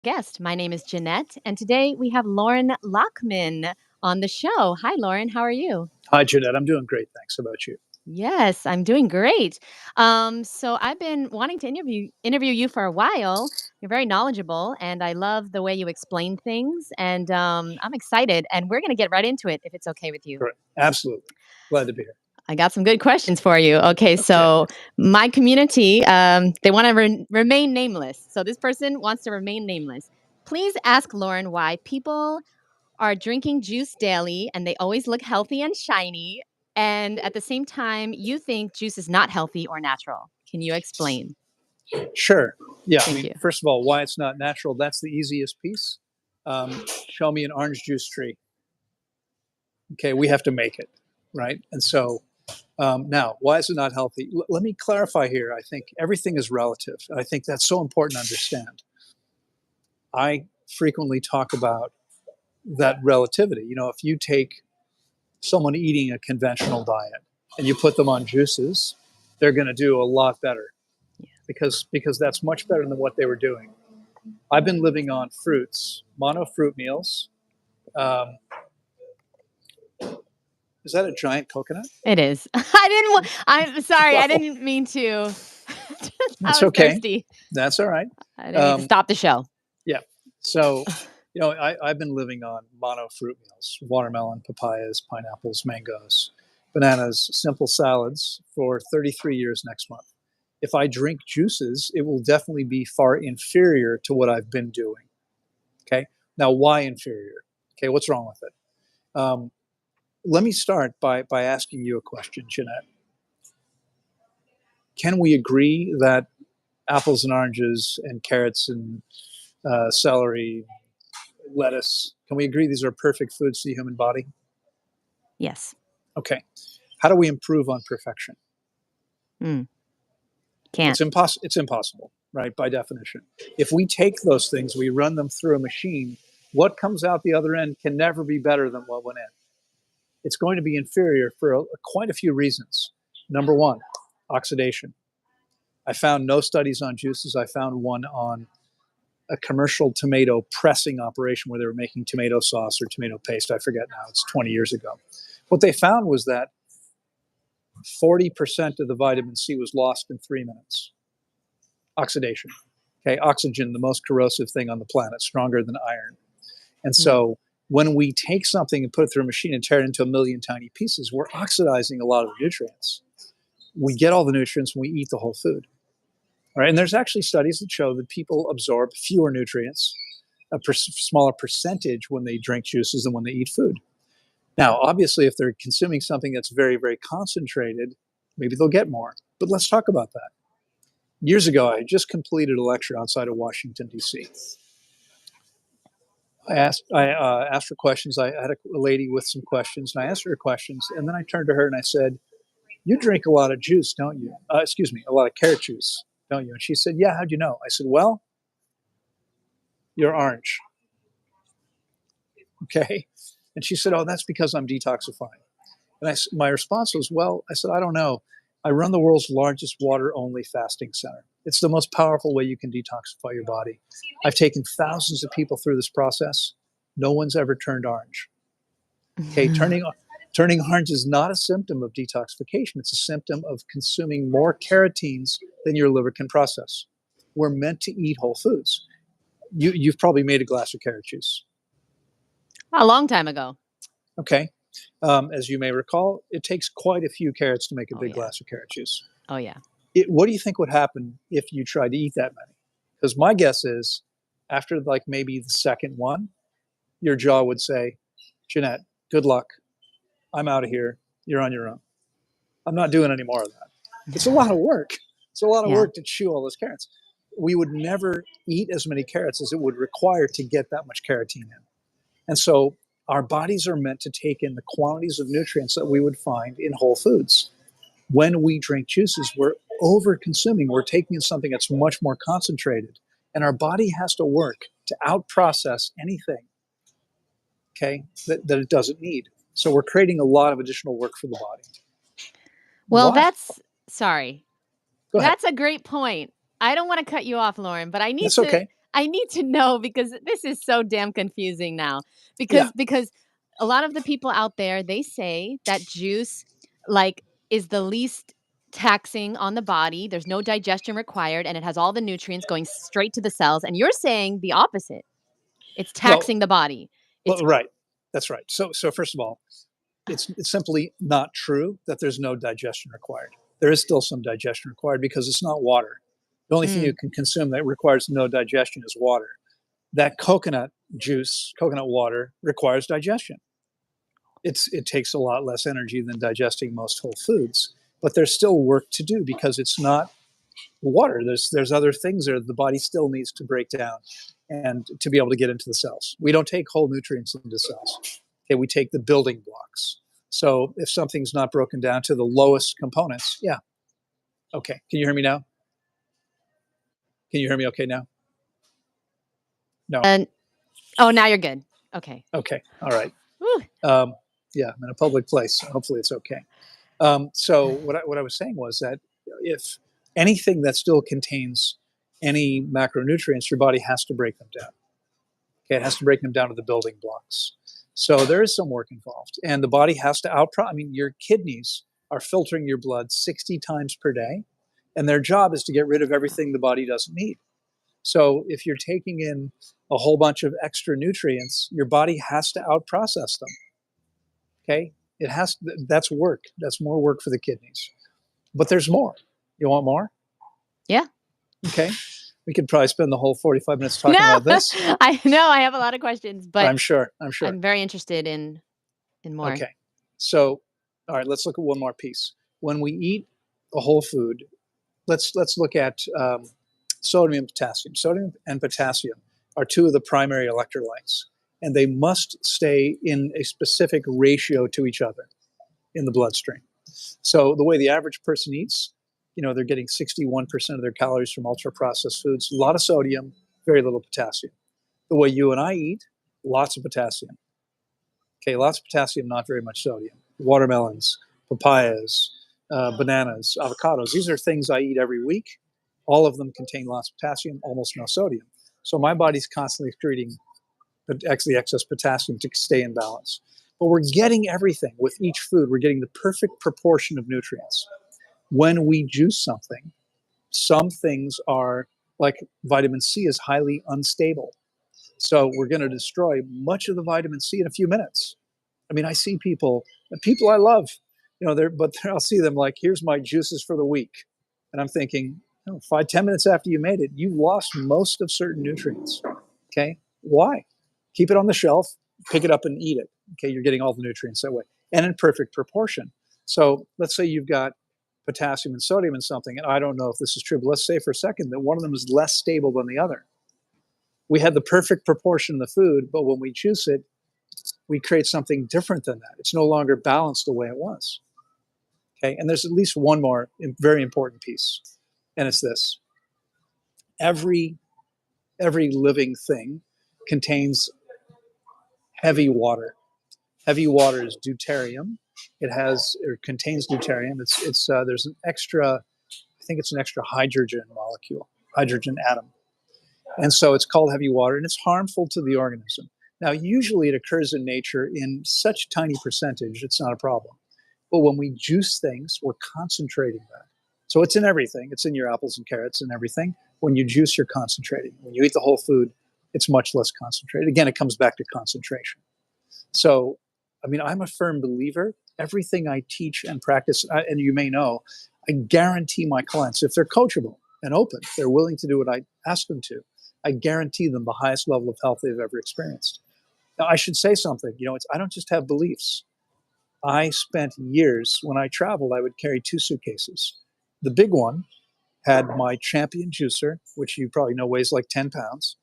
guest. My name is Jeanette, and today we have Loren Lockman on the show. Hi, Loren. How are you? Hi, Jeanette. I'm doing great. Thanks. How about you? Yes, I'm doing great. So I've been wanting to interview you for a while. You're very knowledgeable, and I love the way you explain things. And I'm excited, and we're going to get right into it if it's okay with you. Great. Absolutely. Glad to be here. I got some good questions for you. Okay, Okay. so my community, they want to remain nameless. So this person wants to remain nameless. Please ask Loren why people are drinking juice daily and they always look healthy and shiny. And at the same time, you think juice is not healthy or natural. Can you explain? Sure. Yeah. Thank you. First of all, why it's not natural, that's the easiest piece. Show me an orange juice tree. Okay. We have to make it. Right. And so now, why is it not healthy? Let me clarify here. I think everything is relative. I think that's so important to understand. I frequently talk about that relativity. If you take someone eating a conventional diet and you put them on juices, they're going to do a lot better because that's much better than what they were doing. I've been living on fruits, mono fruit meals. Um, is that a giant coconut? It is. I'm sorry. I Well, didn't mean to. I that's was okay. thirsty. That's all right. I didn't mean to Um, stop the show. yeah. So, I've been living on mono fruit meals: watermelon, papayas, pineapples, mangoes, bananas, simple salads for 33 years next month. If I drink juices, it will definitely be far inferior to what I've been doing. Okay. Now, why inferior? Okay. What's wrong with it? Let me start by asking you a question, Jeanette. Can we agree that apples and oranges and carrots and celery, lettuce, can we agree these are perfect foods to the human body? Yes. Okay. How do we improve on perfection? Can't. It's impossible, right? By definition. If we take those things, we run them through a machine, what comes out the other end can never be better than what went in. It's going to be inferior for quite a few reasons. Number one, oxidation. I found no studies on juices. I found one on a commercial tomato pressing operation where they were making tomato sauce or tomato paste. I forget now. It's 20 years ago. What they found was that 40% of the vitamin C was lost in 3 minutes. Oxidation. Okay, oxygen, the most corrosive thing on the planet, stronger than iron. And so when we take something and put it through a machine and tear it into a million tiny pieces, we're oxidizing a lot of the nutrients. We get all the nutrients when we eat the whole food. All right, and there's actually studies that show that people absorb fewer nutrients, smaller percentage when they drink juices than when they eat food. Now, obviously, if they're consuming something that's very, very concentrated, maybe they'll get more. But let's talk about that. Years ago, I just completed a lecture outside of Washington, D.C. I asked her questions. I had a lady with some questions, and I asked her questions, and then I turned to her and I said, "You drink a lot of juice, don't you? Excuse me, a lot of carrot juice, don't you?" And she said, "Yeah, how'd you know?" I said, "Well, you're orange." Okay. And she said, "Oh, that's because I'm detoxifying." And my response was, "Well," I said, "I don't know. I run the world's largest water-only fasting center. It's the most powerful way you can detoxify your body. I've taken thousands of people through this process. No one's ever turned orange." Okay, turning orange is not a symptom of detoxification. It's a symptom of consuming more carotenes than your liver can process. We're meant to eat whole foods. You've probably made a glass of carrot juice. A long time ago. Okay. As you may recall, it takes quite a few carrots to make a big glass of carrot juice. Oh, yeah. What do you think would happen if you tried to eat that many? Because my guess is after like maybe the second one, your jaw would say, "Jeanette, good luck. I'm out of here. You're on your own. I'm not doing any more of that." It's a lot of work. It's a lot of work to chew all those carrots. We would never eat as many carrots as it would require to get that much carotene in. And so our bodies are meant to take in the quantities of nutrients that we would find in whole foods. When we drink juices, we're over consuming. We're taking in something that's much more concentrated. And our body has to work to out process anything, okay, that it doesn't need. So we're creating a lot of additional work for the body. Well, Why? sorry. Go ahead. That's a great point. I don't want to cut you off, Loren, but I need That's to okay. I need to know because this is so damn confusing now. Yeah. Because a lot of the people out there, they say that juice like is the least taxing on the body. There's no digestion required and it has all the nutrients going straight to the cells. And you're saying the opposite. It's Well, taxing the body. It's right. That's right. So first of all, it's simply not true that there's no digestion required. There is still some digestion required because it's not water. The only thing you mm, can consume that requires no digestion is water. That coconut juice, coconut water, requires digestion. It takes a lot less energy than digesting most whole foods, but there's still work to do because it's not water. There's other things there the body still needs to break down and to be able to get into the cells. We don't take whole nutrients into cells. Okay, we take the building blocks. So if something's not broken down to the lowest components, yeah. Okay. Can you hear me now? Can you hear me okay now? No. and oh, now you're good. Okay. Okay. All right. Whew. Yeah, I'm in a public place. Hopefully it's okay. So what I was saying was that if anything that still contains any macronutrients, your body has to break them down. Okay, it has to break them down to the building blocks. So there is some work involved, and the body has to I mean, your kidneys are filtering your blood 60 times per day, and their job is to get rid of everything the body doesn't need. So if you're taking in a whole bunch of extra nutrients, your body has to outprocess them. Okay, it has. That's work. That's more work for the kidneys. But there's more. You want more? Yeah. Okay. We could probably spend the whole 45 minutes No, talking about this. I know I have a lot of questions, but I'm sure. I'm sure. I'm very interested in more. Okay. So, all right, let's look at one more piece. When we eat a whole food, let's look at sodium and potassium. Sodium and potassium are two of the primary electrolytes, and they must stay in a specific ratio to each other in the bloodstream. So the way the average person eats, they're getting 61% of their calories from ultra processed foods, a lot of sodium, very little potassium. The way you and I eat, lots of potassium. Okay, lots of potassium, not very much sodium. Watermelons, papayas, bananas, avocados. These are things I eat every week. All of them contain lots of potassium, almost no sodium. So my body's constantly excreting the excess potassium to stay in balance. But we're getting everything with each food. We're getting the perfect proportion of nutrients. When we juice something, some things are like vitamin C is highly unstable. So we're going to destroy much of the vitamin C in a few minutes. I mean, I see people I love, I'll see them like, here's my juices for the week. And I'm thinking, 5-10 minutes after you made it, you lost most of certain nutrients. Okay. Why? Keep it on the shelf, pick it up and eat it. Okay. You're getting all the nutrients that way and in perfect proportion. So let's say you've got potassium and sodium in something, and I don't know if this is true, but let's say for a second that one of them is less stable than the other. We had the perfect proportion in the food, but when we juice it, we create something different than that. It's no longer balanced the way it was. Okay, and there's at least one more very important piece, and it's this: every living thing contains heavy water. Heavy water is deuterium. It contains deuterium. It's there's an extra, I think it's an extra hydrogen molecule, hydrogen atom. And so it's called heavy water, and it's harmful to the organism. Now, usually it occurs in nature in such tiny percentage, it's not a problem. But when we juice things, we're concentrating that. So it's in everything. It's in your apples and carrots and everything. When you juice, you're concentrating. When you eat the whole food, it's much less concentrated. Again, it comes back to concentration. So, I mean, I'm a firm believer. Everything I teach and practice, and you may know, I guarantee my clients, if they're coachable and open, they're willing to do what I ask them to, I guarantee them the highest level of health they've ever experienced. Now, I should say something. I don't just have beliefs. I spent years, when I traveled, I would carry 2 suitcases. The big one had my champion juicer, which you probably know weighs like 10 pounds,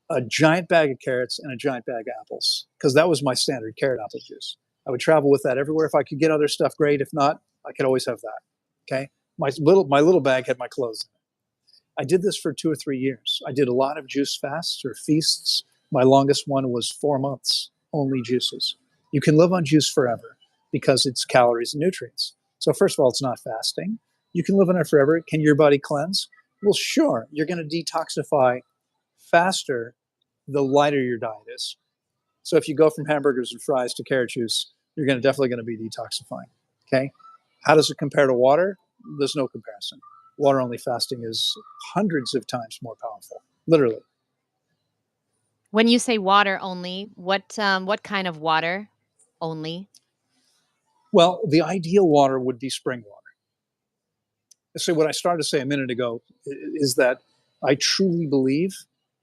a giant bag of carrots, and a giant bag of apples, because that was my standard carrot apple juice. I would travel with that everywhere. If I could get other stuff, great. If not, I could always have that. Okay. My little bag had my clothes in it. I did this for 2 or 3 years. I did a lot of juice fasts or feasts. My longest one was 4 months, only juices. You can live on juice forever because it's calories and nutrients. So first of all, it's not fasting. You can live on it forever. Can your body cleanse? Well, sure. You're going to detoxify faster the lighter your diet is. So if you go from hamburgers and fries to carrot juice, you're definitely going to be detoxifying. Okay. How does it compare to water? There's no comparison. Water only fasting is hundreds of times more powerful, literally. When you say water only, what kind of water only? Well, the ideal water would be spring water. So what I started to say a minute ago is that I truly believe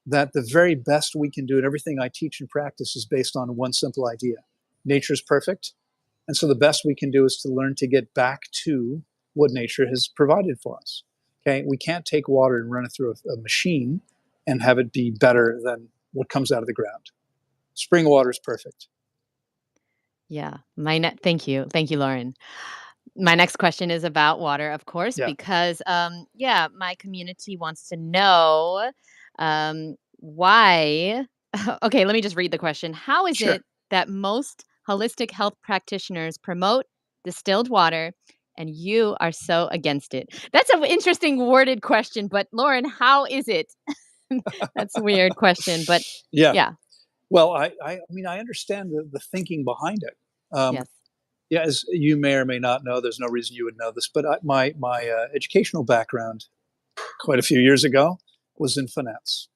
that the very best we can do, and everything I teach and practice is based on one simple idea. Nature is perfect. And so the best we can do is to learn to get back to what nature has provided for us. Okay, we can't take water and run it through a machine and have it be better than what comes out of the ground. Spring water is perfect. Yeah. Thank you. Thank you, Lauren. My next question is about water, of course, Yeah, because yeah, my community wants to know why. Okay, let me just read the question. How is sure. it that most holistic health practitioners promote distilled water and you are so against it? That's an interesting worded question, but Lauren, how is it? That's a weird question, but Yeah. yeah, Well, I mean, I understand the thinking behind it. Um, yes. yeah, as you may or may not know, there's no reason you would know this, but my educational background quite a few years ago was in finance.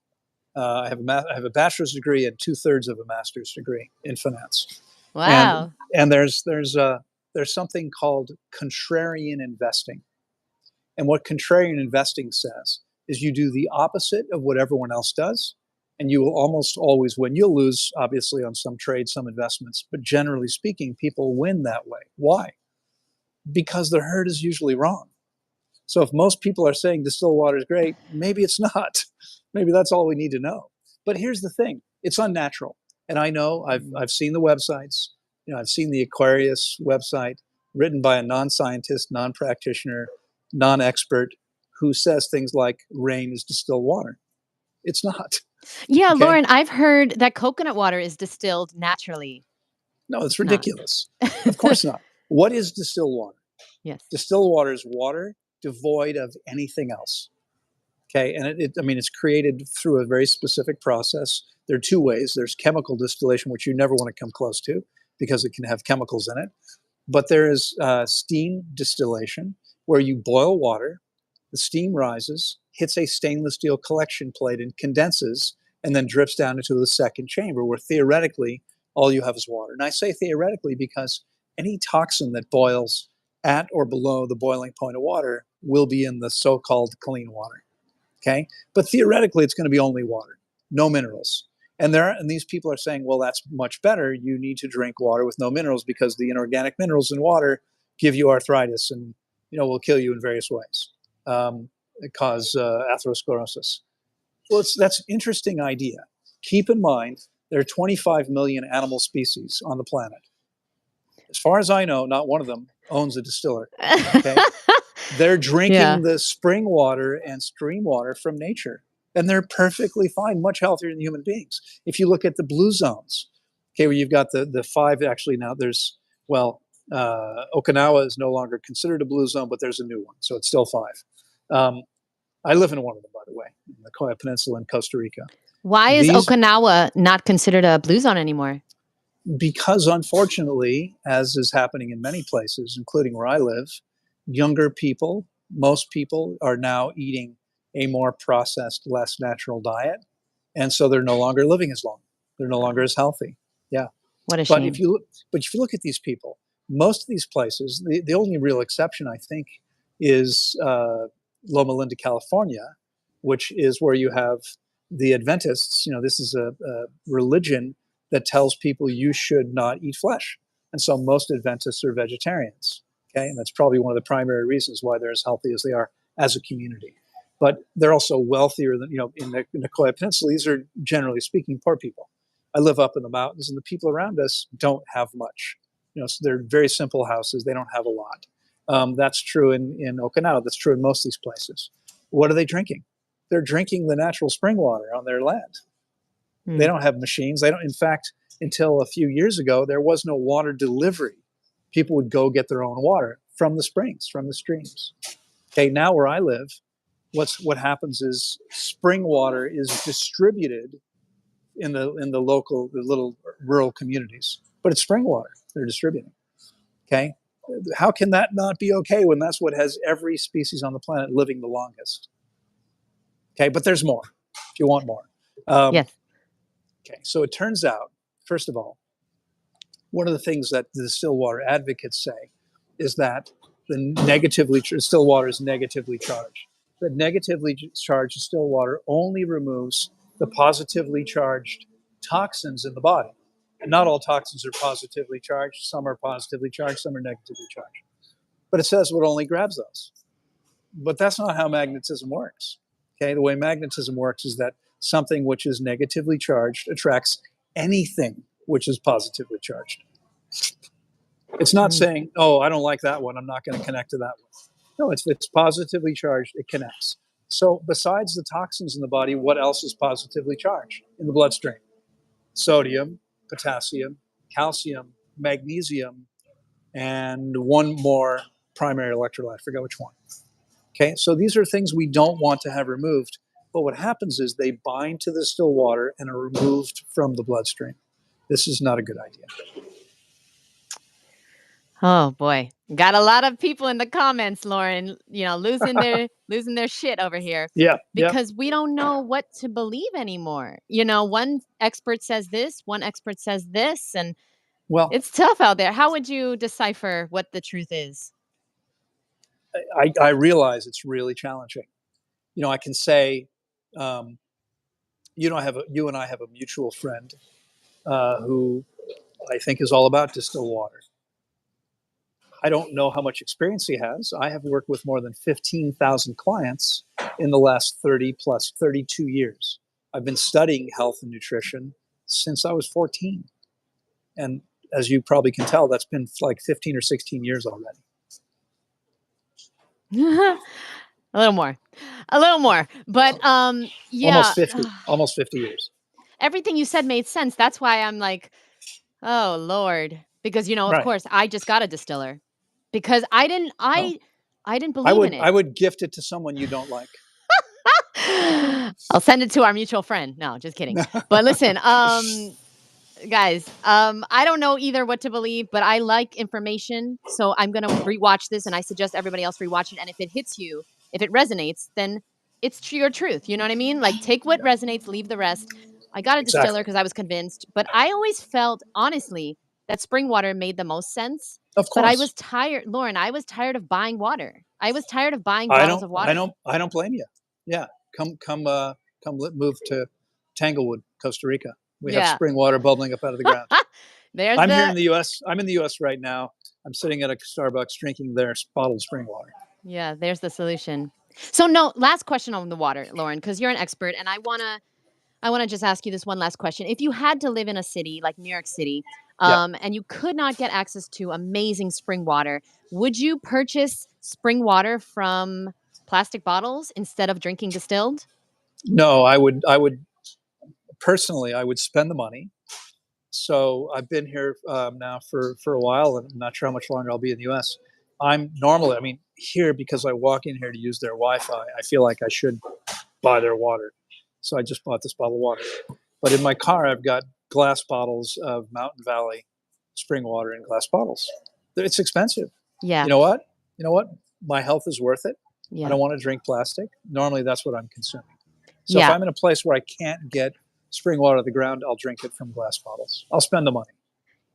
I have a bachelor's degree and 2/3 of a master's degree in finance, and Wow. there's something called contrarian investing, and what contrarian investing says is you do the opposite of what everyone else does, and you will almost always win. You'll lose, obviously, on some trades, some investments, but generally speaking, people win that way. Why? Because the herd is usually wrong. So if most people are saying distilled water is great, maybe it's not. Maybe that's all we need to know. But here's the thing: it's unnatural, and I know I've seen the websites. You know, I've seen the Aquarius website written by a non-scientist, non-practitioner, non-expert who says things like rain is distilled water. It's not. Yeah, Okay. Lauren, I've heard that coconut water is distilled naturally. No, it's It's not. ridiculous. Of course not. What is distilled water? Yes. Distilled water is water devoid of anything else. Okay, and I mean, it's created through a very specific process. There are two ways. There's chemical distillation, which you never want to come close to because it can have chemicals in it. But there is steam distillation, where you boil water, the steam rises, hits a stainless steel collection plate and condenses, and then drips down into the second chamber, where theoretically all you have is water. And I say theoretically because any toxin that boils at or below the boiling point of water will be in the so-called clean water. Okay, but theoretically, it's going to be only water, no minerals. And these people are saying, well, that's much better. You need to drink water with no minerals because the inorganic minerals in water give you arthritis and will kill you in various ways. Cause atherosclerosis. Well, that's an interesting idea. Keep in mind there are 25 million animal species on the planet. As far as I know, not one of them owns a distiller. Okay, they're Yeah. drinking the spring water and stream water from nature, and they're perfectly fine, much healthier than human beings. If you look at the blue zones, okay, where you've got the five, actually now there's, well, Okinawa is no longer considered a blue zone, but there's a new one, so it's still five. I live in one of them, by the way, in the Koya Peninsula in Costa Rica. Why is These, Okinawa not considered a blue zone anymore? because unfortunately, as is happening in many places, including where I live, younger people, most people are now eating a more processed, less natural diet. And so they're no longer living as long. They're no longer Wow. as healthy. Yeah. What a But shame. if you look at these people, most of these places, the only real exception, I think, is Loma Linda, California, which is where you have the Adventists. This is a religion that tells people you should not eat flesh. And so most Adventists are vegetarians. Okay. And that's probably one of the primary reasons why they're as healthy as they are as a community. But they're also wealthier than, in the Nicoya Peninsula. These are, generally speaking, poor people. I live up in the mountains, and the people around us don't have much. So they're very simple houses. They don't have a lot. That's true in Okinawa. That's true in most of these places. What are they drinking? They're drinking the natural spring water on their land. They Hmm. don't have machines. They don't. In fact, until a few years ago, there was no water delivery. People would go get their own water from the springs, from the streams. Okay, now where I live, what happens is spring water is distributed in the local, the little rural communities, but it's spring water they're distributing. Okay, how can that not be okay when that's what has every species on the planet living the longest? Okay, but there's more. If you want more, Yes. okay. So it turns out, first of all, one of the things that the distilled water advocates say is that the negatively distilled water is negatively charged. The negatively charged distilled water only removes the positively charged toxins in the body. And not all toxins are positively charged. Some are positively charged, some are negatively charged. But it says it only grabs those. But that's not how magnetism works. Okay, the way magnetism works is that something which is negatively charged attracts anything which is positively charged. It's not saying, oh, I don't like that one, I'm not going to connect to that one. No, it's positively charged, it connects. So besides the toxins in the body, what else is positively charged in the bloodstream? Sodium, potassium, calcium, magnesium, and one more primary electrolyte. I forget which one. Okay, so these are things we don't want to have removed. But what happens is they bind to the still water and are removed from the bloodstream. This is not a good idea. Oh boy. Got a lot of people in the comments, Loren, losing their shit over here Yeah, yeah. because we don't know what to believe anymore. One expert says this, one expert says this, and Well, it's tough out there. How would you decipher what the truth is? I realize it's really challenging. I can say, um, you and I have a mutual friend who I think is all about distilled water. I don't know how much experience he has. I have worked with more than 15,000 clients in the last 32 years. I've been studying health and nutrition since I was 14. And as you probably can tell, that's been like 15 or 16 years already. A little more. A little more. But yeah, almost 50 years. everything you said made sense. That's why I'm like, oh Lord. Because of Right. course, I just got a distiller. Because I didn't Well, I didn't believe in I it. would gift it to someone you don't like. I'll send it to our mutual friend. No, just kidding. But listen, guys, I don't know either what to believe, but I like information. So I'm going to rewatch this and I suggest everybody else rewatch it. And if it hits you, if it resonates, then it's your truth. You know what I mean? Like take what resonates, leave the rest. I got a distiller Exactly. because I was convinced, but I always felt, honestly, that spring water made the most sense. Of But I course. was tired, Loren, I was tired of buying water. I was tired of buying bottles of water. I don't blame you. Yeah. Move to Tanglewood, Costa Rica. We have Yeah. spring water bubbling up out of the ground. There's I'm here in the the US. I'm in the US right now. I'm sitting at a Starbucks drinking their bottled spring water. Yeah, there's the solution. So no, last question on the water, Loren, because you're an expert, and I wanna just ask you this one last question. If you had to live in a city like New York City, Yeah. and you could not get access to amazing spring water, would you purchase spring water from plastic bottles instead of drinking distilled? No, I would personally, I would spend the money. So I've been here now for a while, and I'm not sure how much longer I'll be in the U.S. I'm normally, I mean, here because I walk in here to use their Wi-Fi. I feel like I should buy their water, so I just bought this bottle of water. But in my car, I've got glass bottles of Mountain Valley spring water in glass bottles. It's expensive. Yeah, You know what? You know what? My health is worth it. I yeah, don't want to drink plastic. Normally, that's what I'm consuming. So if yeah. I'm in a place where I can't get spring water out of the ground, I'll drink it from glass bottles. I'll spend the money.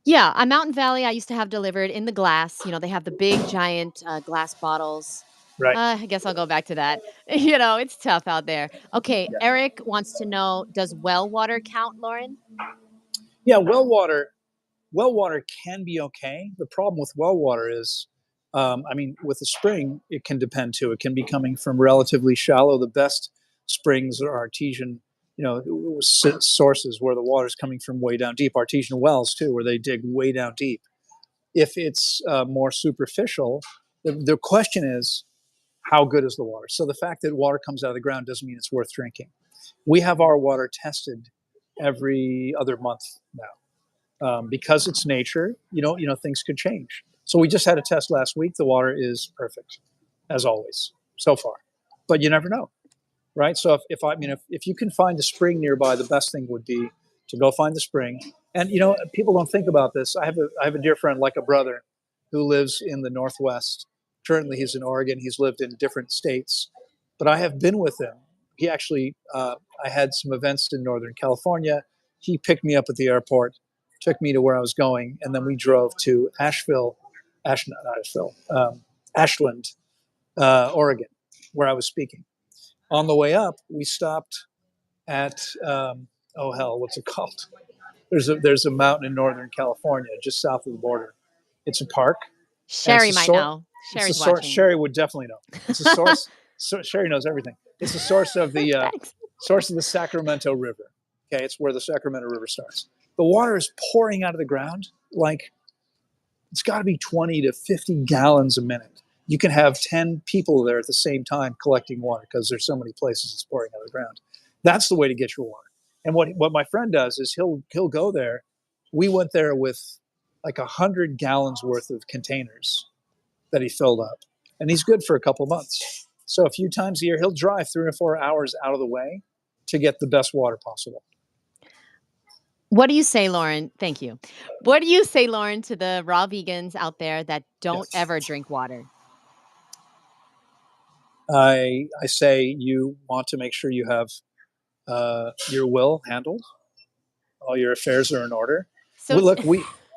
Yeah, on Mountain Valley, I used to have delivered in the glass. They have the big, giant glass bottles. Right. I guess I'll go back to that. It's tough out there. Okay, Yeah. Eric wants to know, does well water count, Loren? Yeah. Well water can be okay. The problem with well water is, I mean, with the spring, it can depend too. It can be coming from relatively shallow. The best springs are artesian, sources where the water is coming from way down deep. Artesian wells too, where they dig way down deep. If it's more superficial, the question is, how good is the water? So the fact that water comes out of the ground doesn't mean it's worth drinking. We have our water tested every other month now because it's nature. Things could change. So we just had a test last week. The water is perfect, as always, so far. but you never know, right? So if you can find a spring nearby, the best thing would be to go find the spring. And people don't think about this. I have a dear friend, like a brother, who lives in the Northwest. Currently, he's in Oregon. He's lived in different states, but I have been with him. He actually, I had some events in Northern California. He picked me up at the airport, took me to where I was going, and then we drove to Ashland, Oregon, where I was speaking. On the way up, we stopped at what's it called? There's a mountain in Northern California, just south of the border. It's a park, and it's Sherry the might source. know. It's the Sherry's source. watching. Sherry would definitely know. It's a source. Sherry knows everything. It's the source of the Thanks. Sacramento River. Okay, it's where the Sacramento River starts. The water is pouring out of the ground like it's got to be 20 to 50 gallons a minute. You can have 10 people there at the same time collecting water because there's so many places it's pouring out of the ground. That's the way to get your water. And what my friend does is he'll go there. We went there with like 100 gallons worth of containers that he filled up, and he's good for a couple months. So a few times a year, he'll drive 3 or 4 hours out of the way to get the best water possible. What do you say, Loren? Thank you. What do you say, Loren, to the raw vegans out there that don't ever drink water? I say you want to make sure you have your will handled. All your affairs are in order. So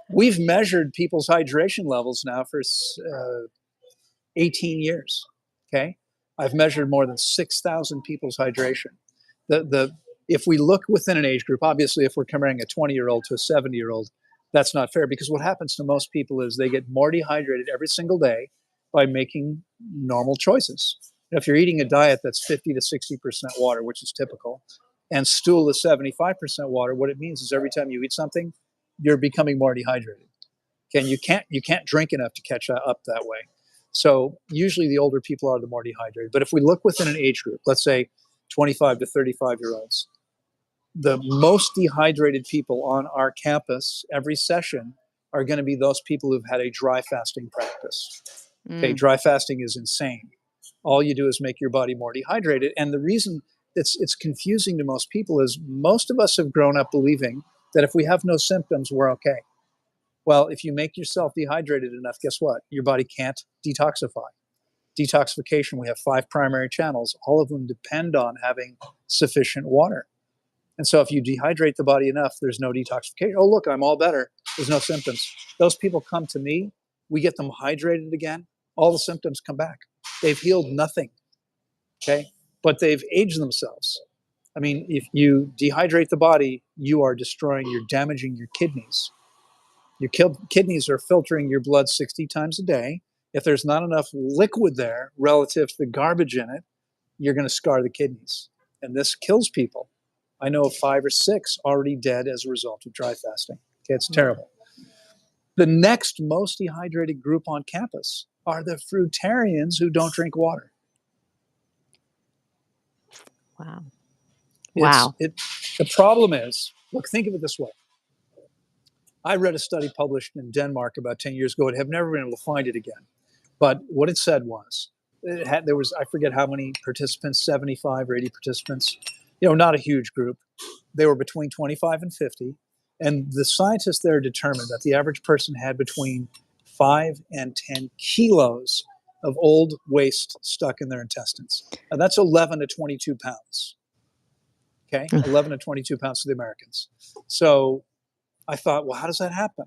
We've measured people's hydration levels now for 18 years. Okay, I've measured more than 6,000 people's hydration. If we look within an age group, obviously, if we're comparing a 20-year-old to a 70-year-old, that's not fair, because what happens to most people is they get more dehydrated every single day by making normal choices. If you're eating a diet that's 50 to 60% water, which is typical, and stool is 75% water, what it means is every time you eat something, you're becoming more dehydrated. Okay, and you can't drink enough to catch up that way. So usually the older people are the more dehydrated. But if we look within an age group, let's say 25 to 35-year-olds, the most dehydrated people on our campus every session are going to be those people who've had a dry fasting practice. Okay, dry fasting is insane. All you do is make your body more dehydrated. And the reason it's confusing to most people is most of us have grown up believing that if we have no symptoms, we're okay. Well, if you make yourself dehydrated enough, guess what? Your body can't detoxify. Detoxification, we have 5 primary channels. All of them depend on having sufficient water. And so if you dehydrate the body enough, there's no detoxification. Oh, look, I'm all better. There's no symptoms. Those people come to me. We get them hydrated again. All the symptoms come back. They've healed nothing, okay? But they've aged themselves. I mean, if you dehydrate the body, you're damaging your kidneys. Your kidneys are filtering your blood 60 times a day. If there's not enough liquid there relative to the garbage in it, you're going to scar the kidneys. And this kills people. I know of 5 or 6 already dead as a result of dry fasting. Okay, it's terrible. The next most dehydrated group on campus are the fruitarians who don't drink water. Wow. The problem is, look, think of it this way. I read a study published in Denmark about 10 years ago and have never been able to find it again. But what it said was, there was, I forget how many participants, 75 or 80 participants, not a huge group. They were between 25 and 50. And the scientists there determined that the average person had between 5 and 10 kilos of old waste stuck in their intestines. And that's 11 to 22 pounds. Okay, 11 to 22 pounds to the Americans. So I thought, well, how does that happen?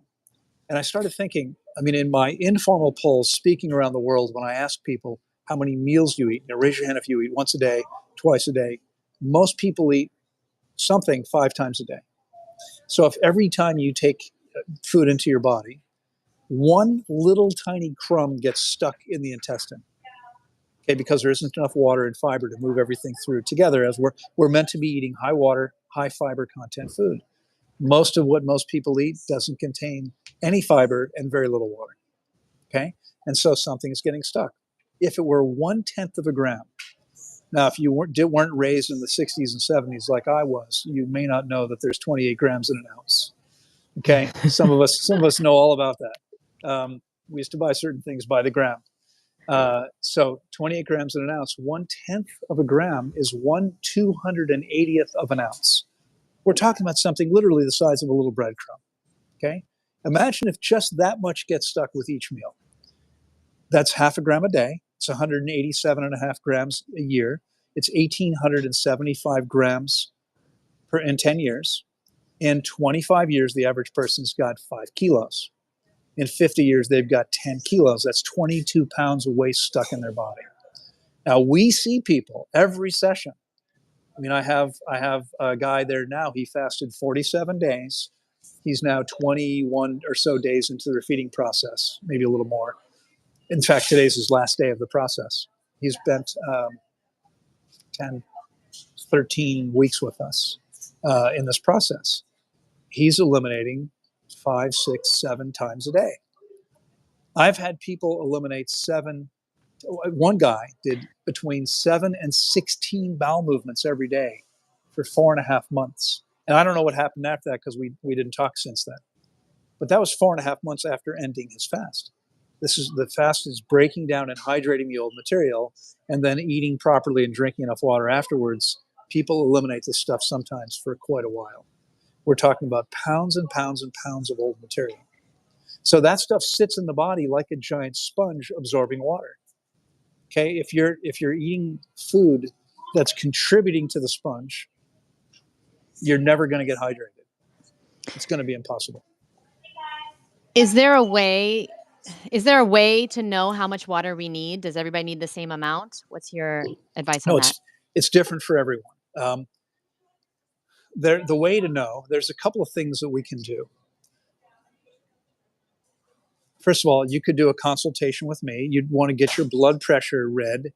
And I started thinking, I mean, in my informal polls, speaking around the world, when I ask people how many meals you eat, raise your hand if you eat once a day, twice a day. Most people eat something 5 times a day. So if every time you take food into your body, one little tiny crumb gets stuck in the intestine, okay, because there isn't enough water and fiber to move everything through together, as we're meant to be eating high water, high fiber content food. Most of what most people eat doesn't contain any fiber and very little water, okay? And so something is getting stuck. If it were 1/10 of a gram, now if you weren't raised in the 60s and 70s like I was, you may not know that there's 28 grams in an ounce, okay? Some of us know all about that. We used to buy certain things by the gram. So 28 grams in an ounce, 1/10 of a gram is 1/280th of an ounce. We're talking about something literally the size of a little breadcrumb. Okay. Imagine if just that much gets stuck with each meal. That's half a gram a day. It's 187.5 grams a year. It's 1,875 grams in 10 years. In 25 years, the average person's got 5 kilos. In 50 years, they've got 10 kilos. That's 22 pounds of waste stuck in their body. Now, we see people every session. I mean, I have a guy there now. He fasted 47 days. He's now 21 or so days into the feeding process, maybe a little more. In fact, today's his last day of the process. He's spent 10, 13 weeks with us in this process. He's eliminating 5, 6, 7 times a day. I've had people eliminate 7. One guy did between 7 and 16 bowel movements every day for 4.5 months. And I don't know what happened after that because we didn't talk since then. But that was 4.5 months after ending his fast. The fast is breaking down and hydrating the old material and then eating properly and drinking enough water afterwards. People eliminate this stuff sometimes for quite a while. We're talking about pounds and pounds and pounds of old material. So that stuff sits in the body like a giant sponge absorbing water. Okay, if you're eating food that's contributing to the sponge, you're never going to get hydrated. It's going to be impossible. Is there a way to know how much water we need? Does everybody need the same amount? What's your advice on No, that? it's different for everyone. The way to know, there's a couple of things that we can do. First of all, you could do a consultation with me. You'd want to get your blood pressure read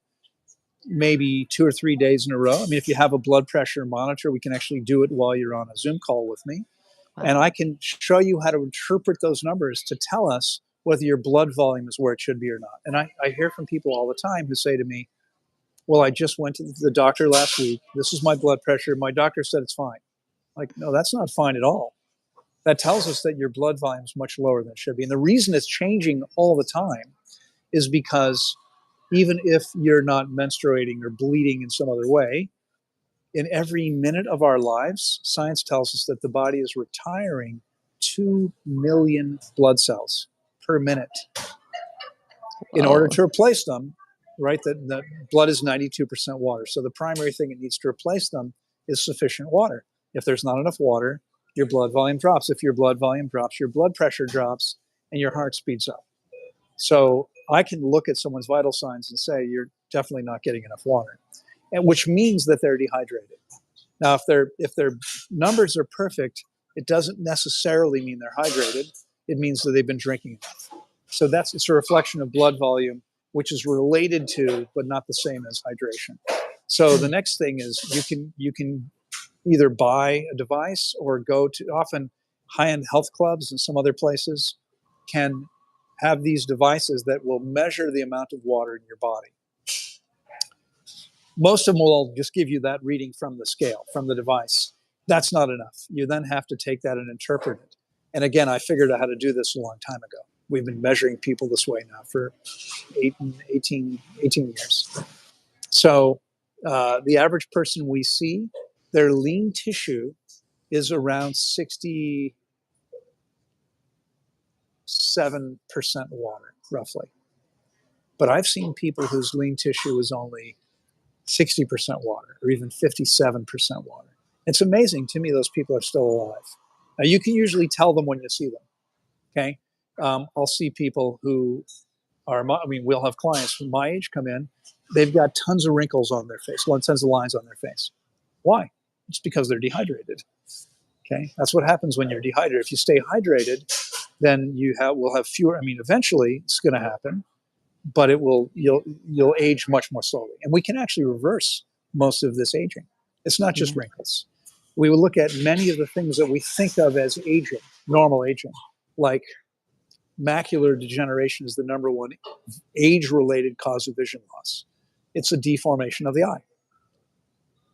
maybe 2 or 3 days in a row. I mean, if you have a blood pressure monitor, we can actually do it while you're on a Zoom call with me. Wow. And I can show you how to interpret those numbers to tell us whether your blood volume is where it should be or not. And I hear from people all the time who say to me, well, I just went to the doctor last week. This is my blood pressure. My doctor said it's fine. Like, no, that's not fine at all. That tells us that your blood volume is much lower than it should be. And the reason it's changing all the time is because even if you're not menstruating or bleeding in some other way, in every minute of our lives, science tells us that the body is retiring 2 million blood cells per minute. In order to replace them, right, the blood is 92% water. So the primary thing it needs to replace them is sufficient water. If there's not enough water, your blood volume drops. If your blood volume drops, your blood pressure drops and your heart speeds up. So I can look at someone's vital signs and say, you're definitely not getting enough water, and which means that they're dehydrated. Now, if their numbers are perfect, it doesn't necessarily mean they're hydrated. It means that they've been drinking enough. So it's a reflection of blood volume, which is related to, but not the same as hydration. So the next thing is you can either buy a device or go to, often high-end health clubs and some other places can have these devices that will measure the amount of water in your body. Most of them will just give you that reading from the scale, from the device. That's not enough. You then have to take that and interpret it. And again, I figured out how to do this a long time ago. We've been measuring people this way now for 18 years. So the average person we see, their lean tissue is around 67% water, roughly. But I've seen people whose lean tissue is only 60% water or even 57% water. It's amazing to me those people are still alive. Now, you can usually tell them when you see them, okay? I'll see people who we'll have clients from my age come in. They've got tons of wrinkles on their face, tons of lines on their face. Why? It's because they're dehydrated. Okay, that's what happens when you're dehydrated. If you stay hydrated, then will have fewer. I mean, eventually it's going to happen, but you'll age much more slowly, and we can actually reverse most of this aging. It's not just wrinkles. We will look at many of the things that we think of as aging, normal aging, like macular degeneration is the number one age-related cause of vision loss. It's a deformation of the eye.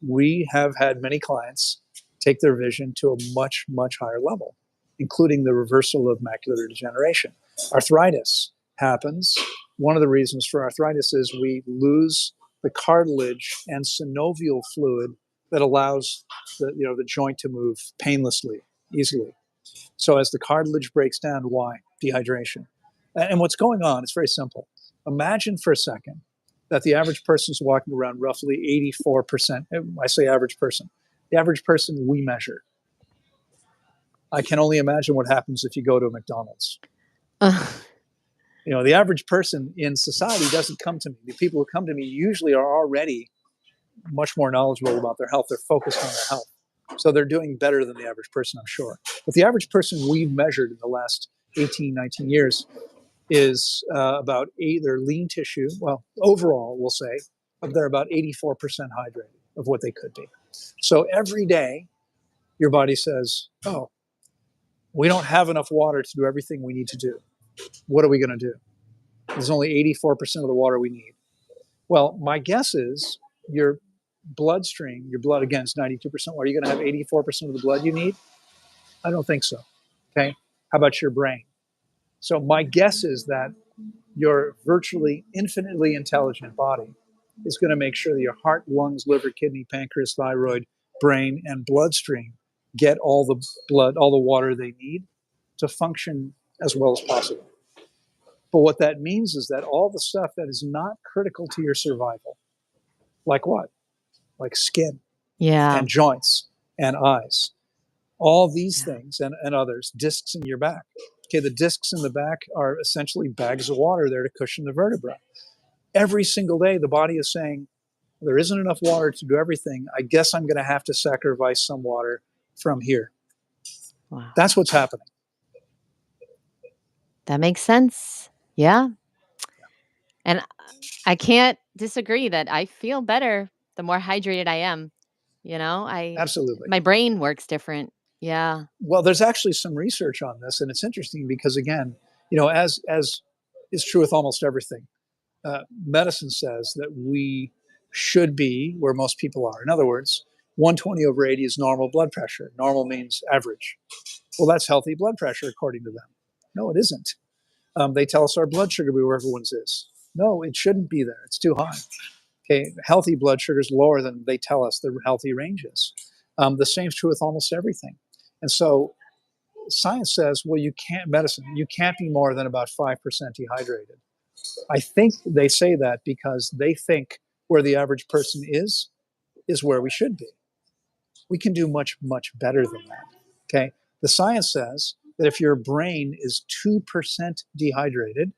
We have had many clients take their vision to a much, much higher level, including the reversal of macular degeneration. Arthritis happens One of the reasons for arthritis is we lose the cartilage and synovial fluid that allows the joint to move painlessly, easily. So as the cartilage breaks down, why? Dehydration. And what's going on, it's very simple. Imagine for a second that the average person's walking around roughly 84%. I say average person. The average person we measure. I can only imagine what happens if you go to a McDonald's. The average person in society doesn't come to me. The people who come to me usually are already much more knowledgeable about their health. They're focused on their health. So they're doing better than the average person, I'm sure. But the average person we've measured in the last 18, 19 years is about their lean tissue. Well, overall, we'll say, they're about 84% hydrated of what they could be. So every day, your body says, oh, we don't have enough water to do everything we need to do. What are we going to do? There's only 84% of the water we need. Well, my guess is your bloodstream, your blood, again, is 92% water. Are you going to have 84% of the blood you need? I don't think so. Okay. How about your brain? So my guess is that your virtually infinitely intelligent body is going to make sure that your heart, lungs, liver, kidney, pancreas, thyroid, brain, and bloodstream get all the blood, all the water they need to function as well as possible. But what that means is that all the stuff that is not critical to your survival, like what? Like skin and joints and eyes, all these things and others, discs in your back. Okay, the discs in the back are essentially bags of water there to cushion the vertebra. Every single day, the body is saying, there isn't enough water to do everything. I guess I'm going to have to sacrifice some water from here. Wow. That's what's happening. That makes sense. Yeah. And I can't disagree that I feel better the more hydrated I am. Absolutely. My brain works different. Yeah. Well, there's actually some research on this, and it's interesting because, again, as is true with almost everything, medicine says that we should be where most people are. In other words, 120 over 80 is normal blood pressure. Normal means average. Well, that's healthy blood pressure according to them. No, it isn't. They tell us our blood sugar be where everyone's is. No, it shouldn't be there. It's too high. Okay, healthy blood sugar is lower than they tell us the healthy range is. The same is true with almost everything. And so science says, well, you can't be more than about 5% dehydrated. I think they say that because they think where the average person is where we should be. We can do much, much better than that. Okay. The science says that if your brain is 2% dehydrated,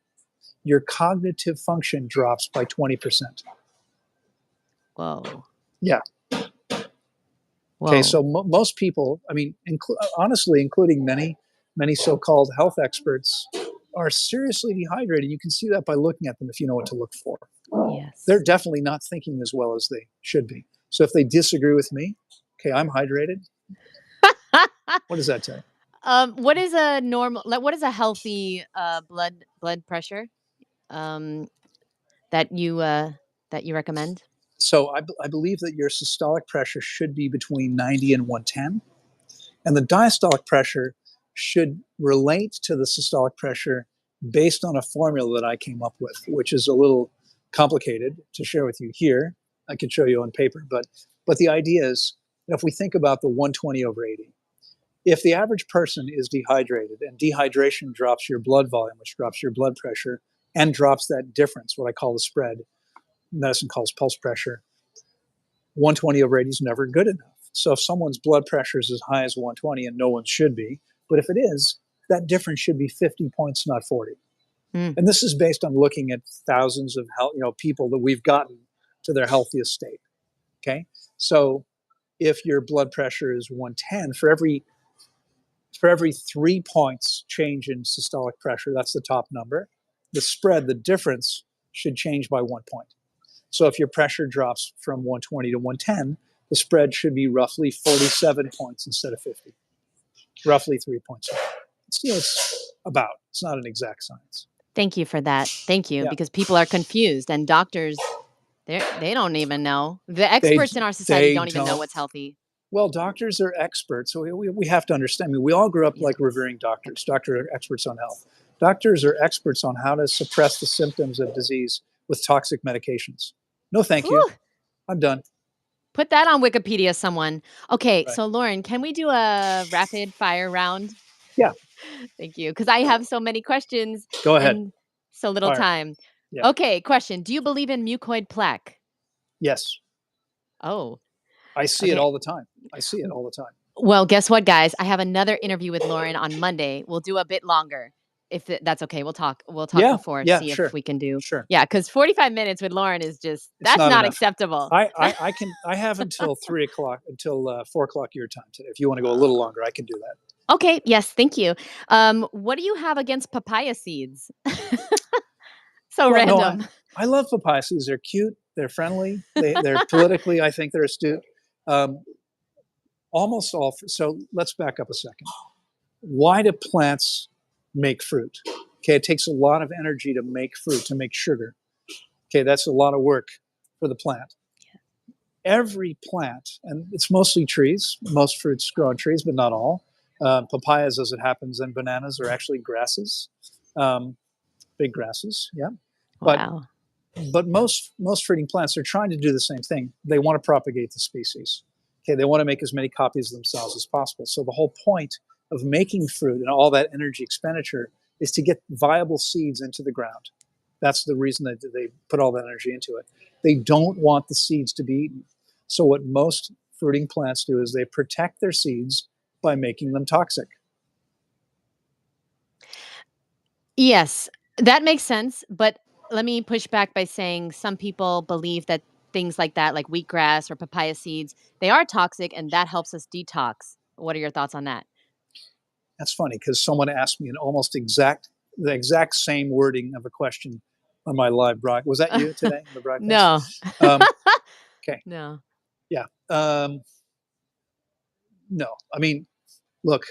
your cognitive function drops by 20%. Whoa. Yeah. Whoa. Okay. So most people, I mean, honestly, including many so-called health experts, are seriously dehydrated. You can see that by looking at them if you know what to look for. Yes. They're definitely not thinking as well as they should be. So if they disagree with me, okay, I'm hydrated. What does that tell you? What is a normal? What is a healthy blood pressure that you recommend? So I believe that your systolic pressure should be between 90 and 110, and the diastolic pressure should relate to the systolic pressure based on a formula that I came up with, which is a little complicated to share with you here. I could show you on paper, but the idea is, if we think about the 120 over 80, if the average person is dehydrated and dehydration drops your blood volume, which drops your blood pressure and drops that difference, what I call the spread, medicine calls pulse pressure, 120 over 80 is never good enough. So if someone's blood pressure is as high as 120, and no one should be, but if it is, that difference should be 50 points, not 40. And this is based on looking at thousands of people that we've gotten to their healthiest state. Okay, so if your blood pressure is 110, for every 3 points change in systolic pressure, that's the top number, the spread, the difference, should change by 1 point. So if your pressure drops from 120 to 110, the spread should be roughly 47 points instead of 50. Roughly 3 points. It's not an exact science. Thank you for that. Thank you, because people are confused, and doctors, they don't even know. The experts in our society don't even know what's healthy. Well, doctors are experts, so we have to understand. I mean, we all grew up like revering doctors. Doctors are experts on health. Doctors are experts on how to suppress the symptoms of disease with toxic medications. No, thank you. Ooh, I'm done. put that on Wikipedia, someone. Okay, Right. so Lauren, can we do a rapid fire round? Yeah. Thank you, because I have so many questions Go ahead. and so little Fire. time. Yeah. Okay, question. Do you believe in mucoid plaque? Yes. Oh, I see it okay. all the time. I see it all the time. Well, guess what, guys? I have another interview with Lauren on Monday. We'll do a bit longer, if that's okay. We'll talk. We'll talk Yeah. before, Yeah. see if Sure. we can do. Sure. Yeah, because 45 minutes with Lauren is just It's that's not not enough. acceptable. I have until 3 o'clock, until 4 o'clock your time today. If you want to go a little longer, I can do that. Okay. Yes. Thank you. What do you have against papaya seeds? So Well, no, random. I love papaya seeds. They're cute. They're friendly. They're politically, I think they're astute. Um, almost all. So let's back up a second. Why do plants make fruit? Okay, it takes a lot of energy to make fruit, to make sugar. Okay, that's a lot of work for the plant. Every plant, and it's mostly trees, most fruits grow on trees, but not all. Papayas, as it happens, and bananas are actually grasses, um, big grasses, yeah. But Wow. but most fruiting plants are trying to do the same thing. They want to propagate the species. Okay, they want to make as many copies of themselves as possible. So the whole point of making fruit and all that energy expenditure is to get viable seeds into the ground. That's the reason that they put all that energy into it. They don't want the seeds to be eaten. So what most fruiting plants do is they protect their seeds by making them toxic. Yes, that makes sense. But let me push back by saying some people believe that things like that, like wheatgrass or papaya seeds, they are toxic and that helps us detox. What are your thoughts on that? That's funny because someone asked me the exact same wording of a question on my live broadcast. Was that you today on the broadcast? No. Um, okay, No. yeah. No, I mean, look,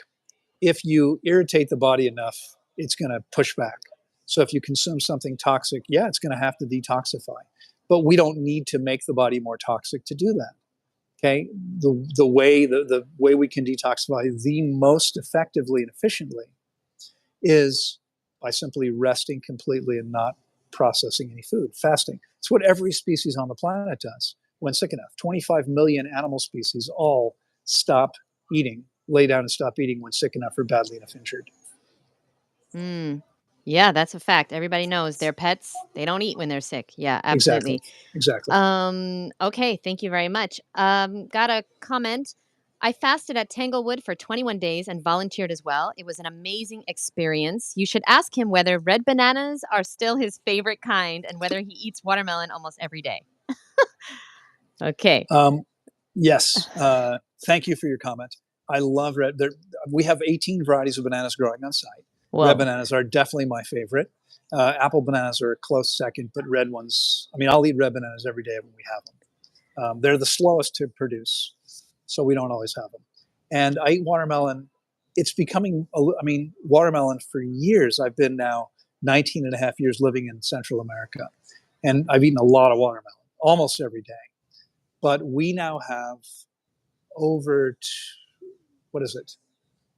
if you irritate the body enough, it's going to push back. So if you consume something toxic, yeah, it's going to have to detoxify. But we don't need to make the body more toxic to do that. Okay, the way we can detoxify the most effectively and efficiently is by simply resting completely and not processing any food, fasting. It's what every species on the planet does when sick enough. 25 million animal species all stop eating, lay down and stop eating when sick enough or badly enough injured. Mm. Yeah, that's a fact. Everybody knows their pets, they don't eat when they're sick. Yeah, Exactly. absolutely. Exactly. Okay, thank you very much. Got a comment. I fasted at Tanglewood for 21 days and volunteered as well. It was an amazing experience. You should ask him whether red bananas are still his favorite kind and whether he eats watermelon almost every day. Okay. Yes. Thank you for your comment. I love red. We have 18 varieties of bananas growing on site. Red Whoa. bananas are definitely my favorite. Apple bananas are a close second, but red ones, I mean, I'll eat red bananas every day when we have them. They're the slowest to produce, so we don't always have them. And I eat watermelon. It's becoming, I mean, watermelon for years. I've been now 19 and a half years living in Central America, and I've eaten a lot of watermelon almost every day. But we now have over, what is it,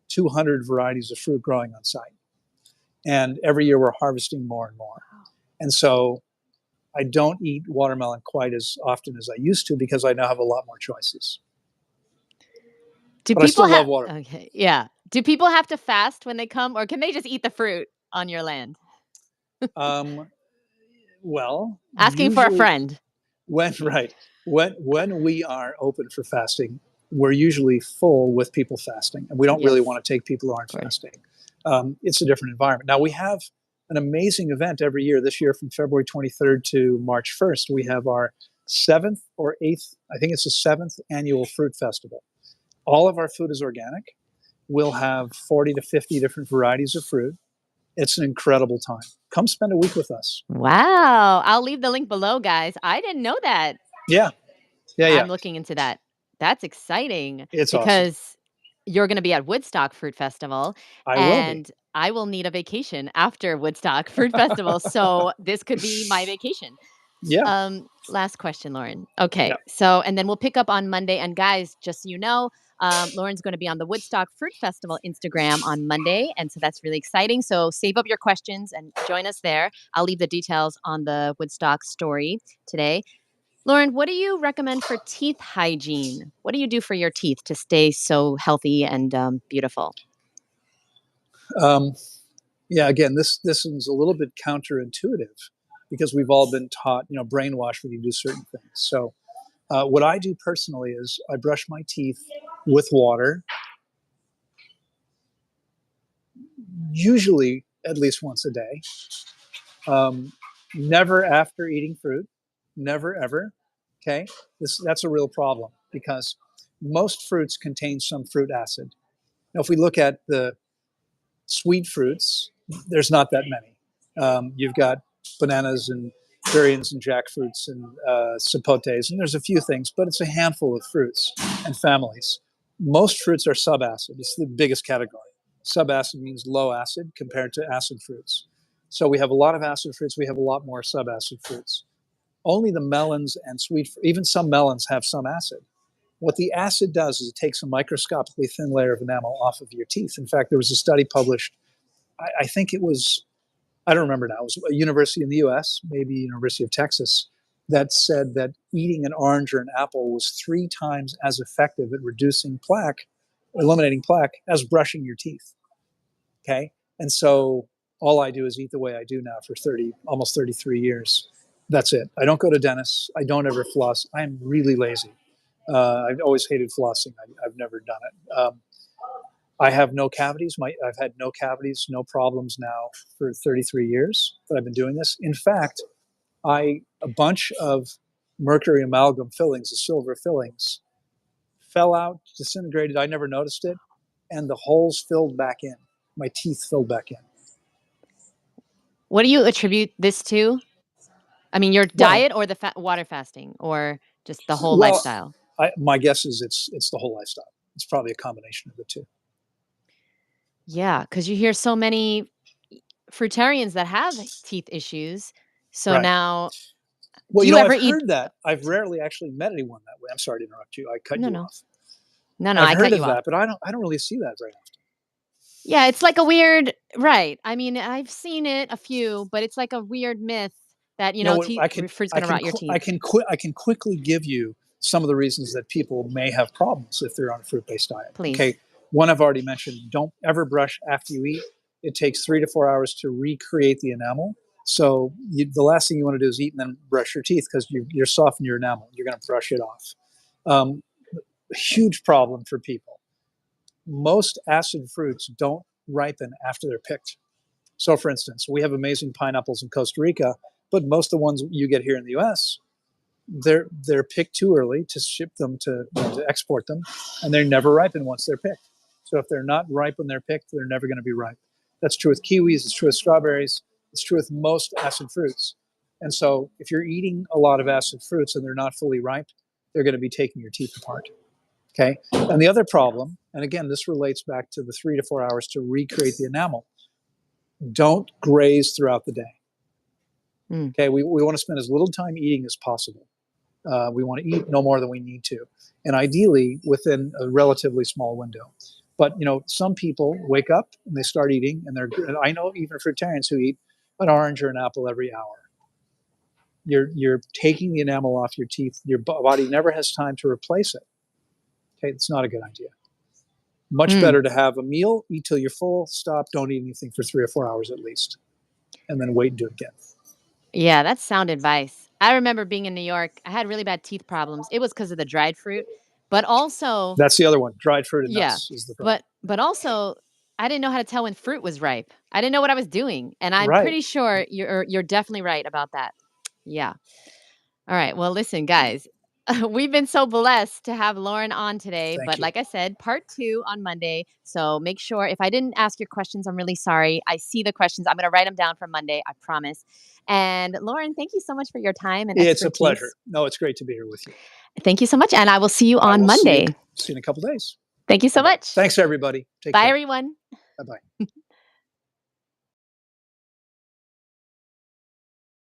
200 varieties of fruit growing on site. And every year we're harvesting more and more. And so I don't eat watermelon quite as often as I used to because I now have a lot more choices. Do But I people still have love watermelon. Okay, yeah. Do people have to fast when they come or can they just eat the fruit on your land? Um, well, Asking for a usually friend. when right when we are open for fasting, we're usually full with people fasting, and we don't really Yes, want to take people who aren't of course. fasting. It's a different environment. Now we have an amazing event every year. This year, from February 23rd to March 1st, we have our seventh or eighth. I think it's the seventh annual fruit festival. All of our food is organic. We'll have 40 to 50 different varieties of fruit. It's an incredible time. Come spend a week with us. Wow. I'll leave the link below, guys. I didn't know that. Yeah, yeah, yeah. I'm looking into that. That's exciting It's awesome. because you're going to be at Woodstock Fruit Festival I will be. and I will need a vacation after Woodstock Fruit Festival. So this could be my vacation. Yeah, Last question, Lauren. Okay. yeah. So, and then we'll pick up on Monday. And guys, just so you know, Lauren's going to be on the Woodstock Fruit Festival Instagram on Monday. And so that's really exciting. So save up your questions and join us there. I'll leave the details on the Woodstock story today. Lauren, what do you recommend for teeth hygiene? What do you do for your teeth to stay so healthy and beautiful? Yeah, again, this is a little bit counterintuitive because we've all been taught, brainwashed when you do certain things. So what I do personally is I brush my teeth with water, usually at least once a day. Never after eating fruit, never ever. Okay, that's a real problem because most fruits contain some fruit acid. Now, if we look at the sweet fruits, there's not that many. You've got bananas and durians and jackfruits and sapotes, and there's a few things, but it's a handful of fruits and families. Most fruits are subacid. It's the biggest category. Subacid means low acid compared to acid fruits. So we have a lot of acid fruits. We have a lot more subacid fruits. Only the melons and even some melons have some acid. What the acid does is it takes a microscopically thin layer of enamel off of your teeth. In fact, there was a study published, I think it was, I don't remember now, it was a university in the US, maybe University of Texas, that said that eating an orange or an apple was 3 times as effective at reducing plaque, eliminating plaque, as brushing your teeth. Okay? And so all I do is eat the way I do now for almost 33 years. That's it. I don't go to dentists. I don't ever floss. I'm really lazy. I've always hated flossing. I've never done it. I have no cavities. I've had no cavities, no problems now for 33 years that I've been doing this. In fact, a bunch of mercury amalgam fillings, the silver fillings, fell out, disintegrated. I never noticed it. And the holes filled back in. My teeth filled back in. What do you attribute this to? I mean, your Well, diet or the water fasting or just the whole lifestyle? My guess is it's the whole lifestyle. It's probably a combination of the two. Yeah, because you hear so many fruitarians that have teeth issues. So Right. now, Well, do you ever I've eat? heard that. I've rarely actually met anyone that way. I'm sorry to interrupt you. I cut you off. No, I've I heard cut of you that, off. but I don't really see that very often. Yeah, it's like a weird, right. I mean, I've seen it a few, but it's like a weird myth that, fruit's going to rot your teeth. I can quickly give you some of the reasons that people may have problems if they're on a fruit-based diet. Please. Okay, one I've already mentioned. Don't ever brush after you eat. It takes 3 to 4 hours to recreate the enamel. So the last thing you want to do is eat and then brush your teeth because you're softening your enamel. You're going to brush it off. Huge problem for people. Most acid fruits don't ripen after they're picked. So, for instance, we have amazing pineapples in Costa Rica, but most of the ones you get here in the U.S., they're picked too early to ship them to export them, and they're never ripen once they're picked. So, if they're not ripe when they're picked, they're never going to be ripe. That's true with kiwis. It's true with strawberries. It's true with most acid fruits. And so, if you're eating a lot of acid fruits and they're not fully ripe, they're going to be taking your teeth apart. Okay. And the other problem, and again, this relates back to the 3 to 4 hours to recreate the enamel. Don't graze throughout the day. Okay. We want to spend as little time eating as possible. We want to eat no more than we need to, and ideally within a relatively small window. But some people wake up and they start eating, and I know even fruitarians who eat an orange or an apple every hour. You're taking the enamel off your teeth. Your body never has time to replace it. Okay, it's not a good idea. Much better to have a meal, eat till you're full, stop, don't eat anything for 3 or 4 hours at least, and then wait and do it again. Yeah, that's sound advice. I remember being in New York. I had really bad teeth problems. It was because of the dried fruit, but also that's the other one. Dried fruit and nuts is the problem. But also, I didn't know how to tell when fruit was ripe. I didn't know what I was doing, and I'm pretty sure you're definitely right about that. Yeah. All right. Well, listen, guys, we've been so blessed to have Lauren on today. Thank but you. like I said, part 2 on Monday. So make sure if I didn't ask your questions, I'm really sorry. I see the questions. I'm going to write them down for Monday. I promise. And Lauren, thank you so much for your time and expertise. It's a pleasure. No, it's great to be here with you. Thank you so much. And I will see you on Monday. See you in a couple days. Thank you so much. Thanks, everybody. Bye, everyone. Bye-bye.